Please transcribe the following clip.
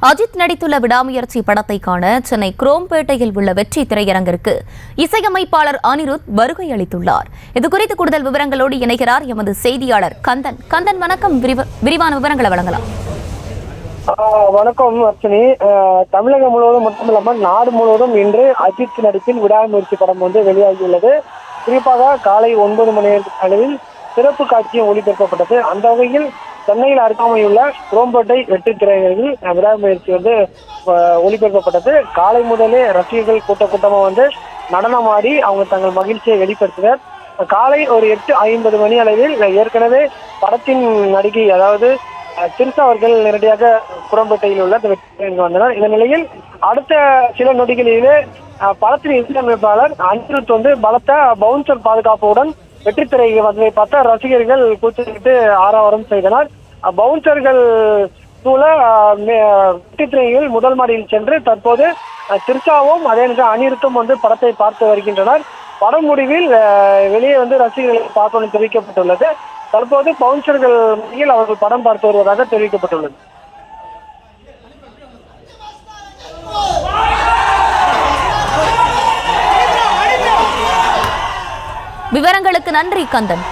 அஜித் நடித்துள்ள விடாமுயற்சி படத்தை காண சென்னை குரோம்பேட்டையில் உள்ள வெற்றி திரையரங்கிற்கு இசையமைப்பாளர் அனிருத் வருகை அளித்துள்ளார். இதுகுறித்து கூடுதல் விவரங்களோடு இணைகிறார் எமது செய்தியாளர் கந்தன். கந்தன், வணக்கம். விரிவான விவரங்களை வழங்கலாம். வணக்கம் அர்ச்சனி. தமிழகம் முழுவதும் மட்டுமில்லாமல் நாடு முழுவதும் இன்று அஜித் நடிப்பில் விடாமுயற்சி படம் வெளியாகியுள்ளது. குறிப்பாக காலை 9 மணி அளவில் சிறப்பு காட்சியும் ஒளிபரப்பப்பட்டது. அந்த வகையில் சென்னையில் அருகாமையுள்ள குரோம்பேட்டை வெற்றி திரையரங்கில் விடாமுயற்சி ஒளிபரப்பப்பட்டது. காலை முதலே ரசிகர்கள் கூட்டமாக நடனமாடி அவங்க தங்கள் மகிழ்ச்சியை வெளிப்படுத்தினர். காலை ஒரு 8:50 மணி அளவில் ஏற்கனவே படத்தின் நடிகை அதாவது திரிஷா அவர்கள் நேரடியாக குரோம்பேட்டையில் உள்ள வெற்றி வந்தனர். இந்த நிலையில் அடுத்த சில நொடிகளிலே படத்தின் இசையமைப்பாளர் அனிருத் பலத்த பவுன்சர் பாதுகாப்புடன் வெற்றி திரை வந்ததை பார்த்த ரசிகர்கள் கூச்சலிட்டு ஆரவாரம் செய்தனர். பவுன்சர்கள் சூழ வெற்றி திரையில் முதல் மாடியில் சென்று தற்போது திரிஷாவும் அதே நேரம் அனிருத்தும் படத்தை பார்த்து வருகின்றனர். படம் முடிவில் வெளியே ரசிகர்களை பார்ப்பது தெரிவிக்கப்பட்டுள்ளது. தற்போது பவுன்சர்கள் முறையில் அவர்கள் படம் பார்த்து வருவதாக தெரிவிக்கப்பட்டுள்ளது. விவரங்களுக்கு நன்றி கந்தன்.